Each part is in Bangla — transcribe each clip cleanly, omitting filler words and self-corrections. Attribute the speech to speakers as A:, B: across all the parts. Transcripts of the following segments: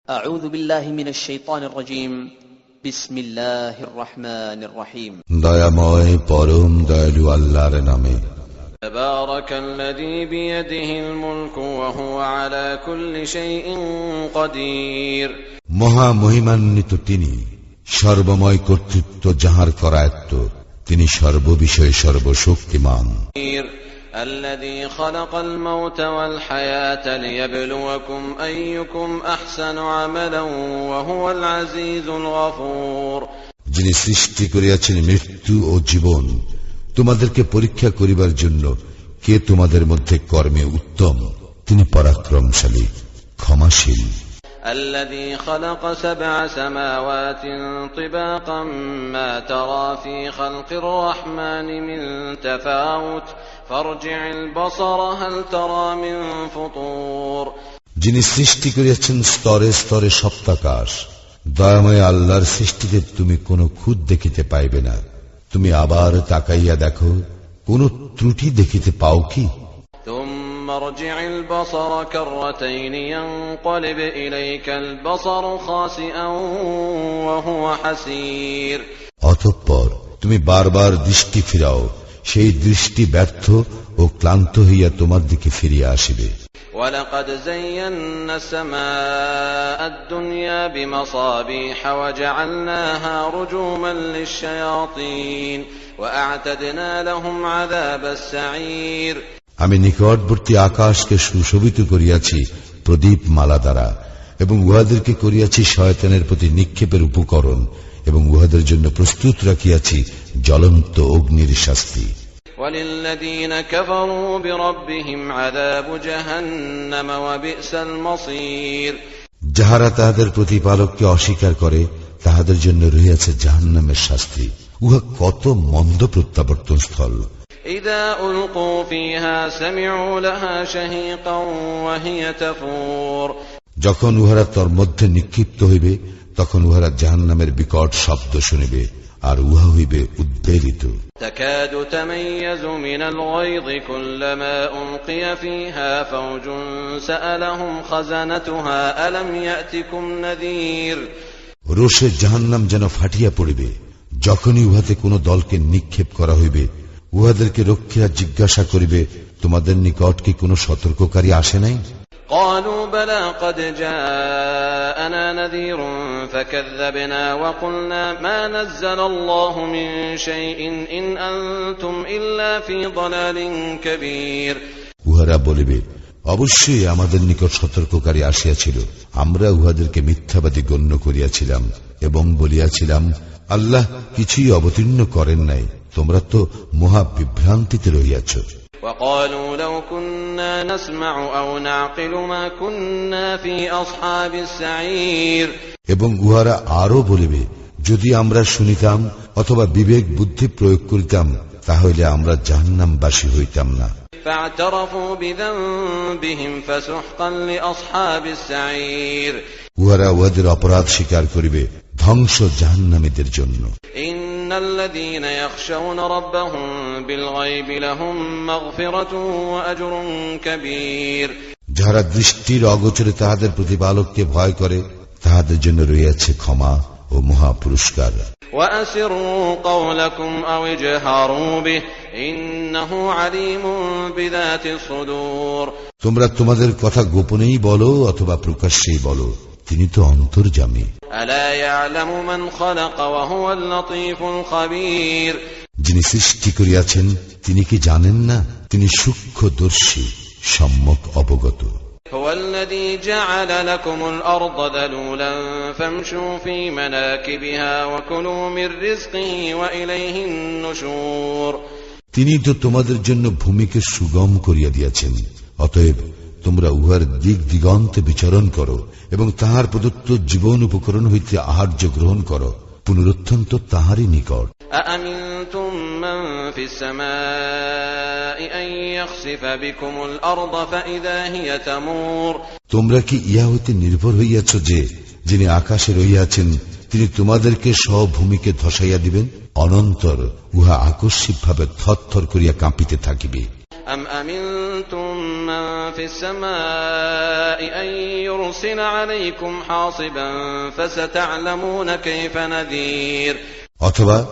A: أعوذ بالله من الشيطان الرجيم بسم الله الرحمن الرحيم
B: দয়াময় পরম দয়ালু আল্লাহর নামে।
C: تبارك الذي بيده الملك وهو على كل شيء قدير
B: মহা মহিমান্বিত তিনি, সর্বময় কর্তৃত্ব যাহার করায়ত্ত, তিনি সর্ববিষয়ে সর্বশক্তিমান।
C: الذي خلق الموت والحياة ليبلوكم أيكم أحسن عملا وهو العزيز الغفور
B: যিনি সৃষ্টি করিয়াছেন মৃত্যু ও জীবন, তোমাদেরকে পরীক্ষা করিবার জন্য কে তোমাদের মধ্যে কর্মে উত্তম, তিনি পরাক্রমশালী, ক্ষমাশীল।
C: الذي خلق 7 سماوات طباقا ما ترى في خلق الرحمن من تفاوت فارجع البصر هل ترى من فطور
B: যিনি সৃষ্টি করিয়াছেন স্তরে স্তরে সপ্তাকাশ, দয়াময় আল্লাহর সৃষ্টিতে তুমি কোনো খুঁত দেখিতে পাইবে না। তুমি আবার তাকাইয়া দেখো, কোন ত্রুটি দেখিতে পাও কি?
C: ثم ارجع البصر كرتين ينقلب إليك البصر خاسئا وهو حسير
B: অতঃপর তুমি বারবার দৃষ্টি ফিরাও, সেই দৃষ্টি ব্যর্থ ও ক্লান্ত হইয়া তোমার দিকে ফিরিয়া আসিবে।
C: ولقد زينا السماء الدنيا بمصابيح وجعلناها رجوما للشياطين وأعتدنا لهم عذاب السعير
B: আমি নিকটবর্তী আকাশকে সুশোভিত করিয়াছি প্রদীপ মালা দ্বারা, এবং উহাদেরকে করিয়াছি শয়তানের প্রতি নিক্ষেপের উপকরণ, এবং উহাদের জন্য প্রস্তুত রাখিয়াছি জ্বলন্ত অগ্নির শাস্তি।
C: وَلِلَّذِينَ كَفَرُوا بِرَبِّهِمْ عَذَابُ جَهَنَّمَ وَبِئْسَ الْمَصِيرُ
B: যাহারা তাহাদের প্রতিপালককে অস্বীকার করে, তাহাদের জন্য রহিয়াছে জাহান্নামের শাস্তি, উহা কত মন্দ প্রত্যাবর্তন স্থল।
C: إِذَا أُلْقُوا فِيهَا سَمِعُوا لَهَا شَهِيقًا وَهِيَ تَفُورُ
B: যখন উহারা তর মধ্যে নিক্ষিপ্ত হইবে, তখন উহারা জাহান্নামের বিকট শব্দ শুনিবে, আর উহা হইবে উদ্বেলিত।
C: تكاد تميز من الغيظ كلما ألقي فيها فوج سألهم خزنتها ألم يأتكم نذير
B: রোষে জাহান্নাম যেন ফাটিয়া পড়িবে, যখনই উহাতে কোন দলকে নিক্ষেপ করা হইবে, উহাদেরকে রক্ষীরা জিজ্ঞাসা করিবে, তোমাদের নিকট কি কোন সতর্ককারী আসে নাই?
C: قالوا بلى قد جاءنا نذير فكذبنا وقلنا ما نزل الله من شيء إن أنتم إلا في ضلال كبير
B: উহারা বলিবে, অবশ্যই আমাদের নিকট সতর্ককারী আসিয়াছিল, আমরা উহাদেরকে মিথ্যাবাদী গণ্য করিয়াছিলাম এবং বলিয়াছিলাম, আল্লাহ কিছুই অবতীর্ণ করেন নাই, তোমরা তো মহা বিভ্রান্তিতে রহিয়াছ।
C: وقالوا لو كنا نسمع أو نعقل ما كنا في أصحاب السعير
B: এবং উহারা আরো বলিবে, যদি আমরা শুনিতাম অথবা বিবেক বুদ্ধি প্রয়োগ করিতাম, তাহলে আমরা জাহান্নামবাসী হইতাম না।
C: فاعترفوا بذنبهم فسحقا لأصحاب السعير
B: উহারা উহাদের অপরাধ স্বীকার করিবে, ধ্বংস জাহান্নামীদের জন্য।
C: إن الذين يخشون ربهم بالغيب لهم مغفرة وأجر كبير
B: যাহারা দৃষ্টির অগোচরে তাহাদের প্রতিপালককে ভয় করে, তাহাদের জন্য রয়েছে ক্ষমা ও মহা পুরস্কার।
C: وأسروا قولكم أو اجهروا به إنه عليم بذات الصدور
B: তোমরা তোমাদের কথা গোপনেই বলো অথবা প্রকাশ্যেই বলো, তিনি তো অন্তর্যামী।
C: ألا يعلم من خلق وهو اللطيف الخبير
B: যিনি সৃষ্টি করিয়াছেন, তিনি কি জানেন না? তিনি সূক্ষ্মদর্শী, সম্যক অবগত।
C: هو الذي جعل لكم الأرض ذلولا فامشوا في مناكبها وكلوا من رزقه وإليه النشور
B: তিনি তো তোমাদের জন্য ভূমিকে সুগম করিয়া দিয়াছেন, অতএব তোমরা উহার দিক দিগন্তে বিচরণ করো এবং তাহার প্রদত্ত জীবন উপকরণ হইতে আহার্য গ্রহণ করো, পুনরুত্থান তো তাহারই নিকট।
C: أأمنتم من في السماء أن يخسف بكم الأرض فإذا هي تمور
B: তোমরা কি ইহা হইতে নির্ভর হইয়াছ যে, যিনি আকাশে রহিয়াছেন, তিনি তোমাদেরকে সব ভূমিকে ধসাইয়া দিবেন, অনন্তর উহা আকস্মিকভাবে থরথর করিয়া কাঁপিতে থাকিবে।
C: أم أمنتم من في السماء أن يرسل عليكم حاصبا فستعلمون كيف نذير
B: অথবা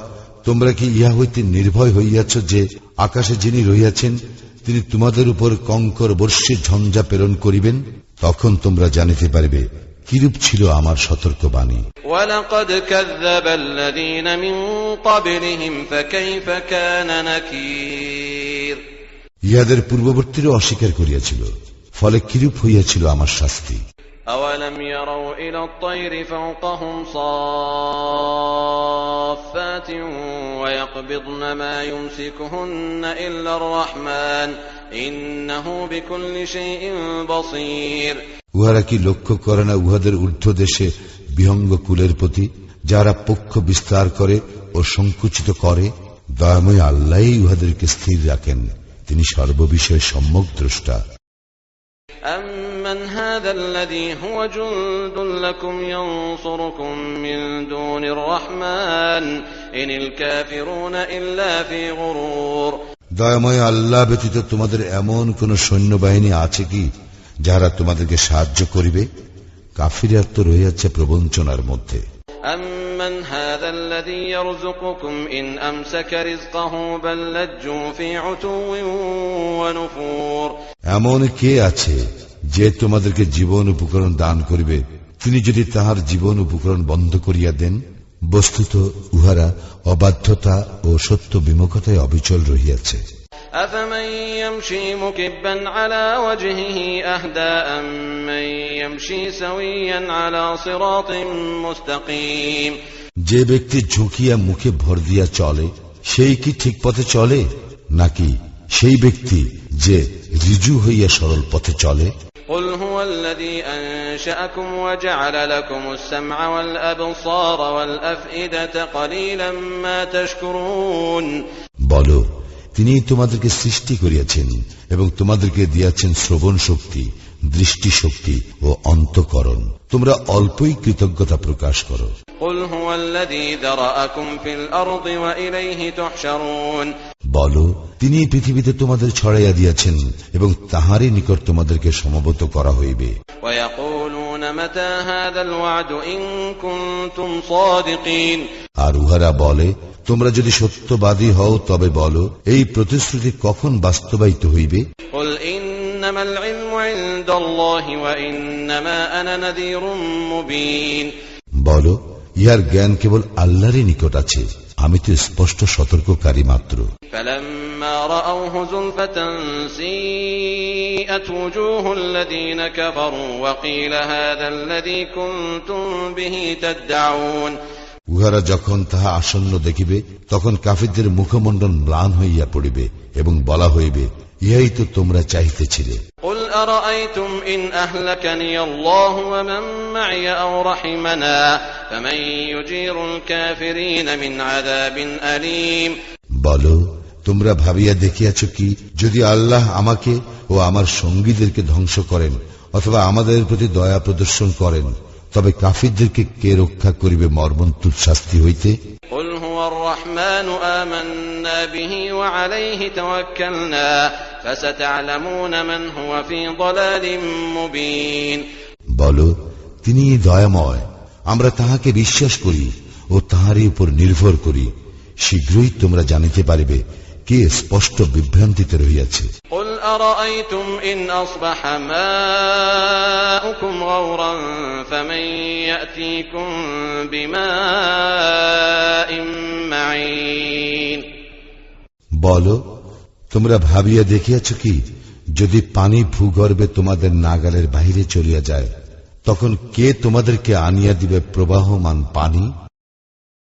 B: তোমরা কি ইহা হইতে নির্ভয় হইয়াছ যে আকাশে যিনি রহিয়াছেন তিনি তোমাদের উপর কঙ্কর বর্ষে ঝঞ্ঝা প্রেরণ করিবেন? তখন তোমরা জানিতে পারবে কিরূপ ছিল আমার সতর্কবাণী।
C: وَلَقَدْ كَذَّبَ الَّذِينَ مِن قَبْلِهِمْ فَكَيْفَ كَانَ نَكِيرِ
B: ইহাদের পূর্ববর্তীরা অস্বীকার করিয়াছিল, ফলে কিরূপ হইয়াছিল আমার শাস্তি।
C: أَوَلَمْ يَرَوْا إِلَى الطَّيْرِ فَوْقَهُمْ صَافَّاتٍ وَيَقْبِضْنَ مَا يُمْسِكُهُنَّ إِلَّا الرَّحْمَنُ إِنَّهُ بِكُلِّ شَيْءٍ بَصِيرٌ
B: উহারা কি লক্ষ্য করে না উহাদের ঊর্ধ্ব দেশে বিহঙ্গ কুলের প্রতি, যারা পক্ষ বিস্তার করে ও সংকুচিত করে? দয়াময় আল্লাহই উহাদেরকে স্থির রাখেন, তিনি সর্ববিষয়ে সম্যক দ্রষ্টা।
C: أَمَّنْ هَذَا الَّذِي هُوَ جُندٌ لَكُمْ يَنصُرُكُم مِّن دُونِ الرَّحْمَنِ إِنِ الْكَافِرُونَ إِلَّا فِي غُرُورٍ
B: দয়াময় আল্লাহ ব্যতীত তোমাদের এমন কোন সৈন্যবাহিনী আছে কি যারা তোমাদেরকে সাহায্য করিবে? কাফিররা তো রহিয়াছে প্রবঞ্চনার মধ্যে।
C: أَمَّنْ هَذَا الَّذِي يَرْزُقُكُمْ إِنْ أَمْسَكَ رِزْقَهُ بَل لَّجُّوا فِي عُتُوٍّ وَنُفُورٍ
B: এমন কে আছে যে তোমাদেরকে জীবন উপকরণ দান করিবে, তিনি যদি তাহার জীবন উপকরণ বন্ধ করিয়া দেন? বস্তুত উহারা অবাধ্যতা ও সত্য বিমুখতায় অবিচল রহিয়াছে।
C: أَفَمَن يَمْشِي مُكِبًّا عَلَى وَجْهِهِ أَهْدَىٰ أَمَّن يَمْشِي سَوِيًّا عَلَى صِرَاطٍ مُّسْتَقِيمٍ
B: যে ব্যক্তি ঝুঁকিয়া মুখে ভর দিয়া চলে, সেই কি ঠিক পথে চলে, নাকি সেই ব্যক্তি যে ঋজু হইয়া সরল পথে চলে?
C: قُلْ هُوَ الَّذِي أَنشَأَكُمْ وَجَعَلَ لَكُمُ السَّمْعَ وَالْأَبْصَارَ وَالْأَفْئِدَةَ قَلِيلًا مَا تَشْكُرُونَ
B: বলো, তিনি তোমাদেরকে সৃষ্টি করিয়াছেন এবং তোমাদেরকে দিয়াছেন শ্রবণ শক্তি, দৃষ্টি শক্তি ও অন্তঃকরণ। তোমরা অল্পই কৃতজ্ঞতা প্রকাশ করো।
C: قُلْ هُوَ الَّذِي ذَرَأَكُمْ فِي الْأَرْضِ وَإِلَيْهِ تُحْشَرُونَ
B: বলো, তিনি পৃথিবীতে তোমাদের ছড়াইয়া দিয়াছেন এবং তাহারই নিকট তোমাদেরকে সমবেত করা হইবে।
C: وَيَقُولُونَ مَتَى هَذَا الْوَعْدُ إِن كُنتُمْ صَادِقِينَ
B: আর উহারা বলে, তোমরা যদি সত্যবাদী হও তবে বলো, এই প্রতিশ্রুতি কখন বাস্তবায়িত হইবে?
C: قُلْ إِنَّمَا الْعِلْمُ عِندَ اللَّهِ وَإِنَّمَا أَنَا نَذِيرٌ مُّبِينٌ
B: বলো, ইহার জ্ঞান কেবল আল্লাহরই নিকট আছে, আমি তো স্পষ্ট সতর্ককারী মাত্র।
C: فَلَمَّا رَأَوْهُ زُلْفَةً سِيئَتْ وُجُوهُ الَّذِينَ كَفَرُوا وَقِيلَ هَذَا الَّذِي كُنتُم بِهِ تَدَّعُونَ
B: উহারা যখন তাহা আসন্ন দেখিবে, তখন কাফিরদের মুখমণ্ডল ম্লান হইয়া পড়িবে এবং বলা হইবে, ইহাই তো তোমরা চাহিতেছিলে।
C: قُلْ أَرَأَيْتُمْ إِنْ أَهْلَكَنِيَ اللَّهُ وَمَن مَّعِيَ أَوْ رَحِمَنَا فَمَن يُجِيرُ الْكَافِرِينَ مِنْ عَذَابٍ أَلِيمٍ
B: বলো, তোমরা ভাবিয়া দেখিয়াছ কি, যদি আল্লাহ আমাকে ও আমার সঙ্গীদেরকে ধ্বংস করেন অথবা আমাদের প্রতি দয়া প্রদর্শন করেন, তবে কাফিরদেরকে কে রক্ষা করিবে মর্মন্তুদ শাস্তি হইতে?
C: قُلْ هُوَ الرَّحْمَنُ آمَنَّا بِهِ وَعَلَيْهِ تَوَكَّلْنَا فَسَتَعْلَمُونَ مَنْ هُوَ فِي ضَلَالٍ مُّبِينٍ
B: বলো, তিনি দয়াময়, আমরা তাহাকে বিশ্বাস করি ও তাহারই উপর নির্ভর করি। শীঘ্রই তোমরা জানিতে পারিবে কে স্পষ্ট বিভ্রান্তিতে রহিয়াছে।
C: قُلْ أَرَأَيْتُمْ إِنْ أَصْبَحَ مَاؤُكُمْ غَوْرًا فَمَن يَأْتِيكُم بِمَاءٍ مَّعِينٍ
B: বলো, তোমরা ভাবিয়া দেখিয়াছ কি, যদি পানি ভূগর্ভে তোমাদের নাগালের বাহিরে চলিয়া যায়, তখন কে তোমাদেরকে আনিয়া দিবে প্রবাহমান পানি?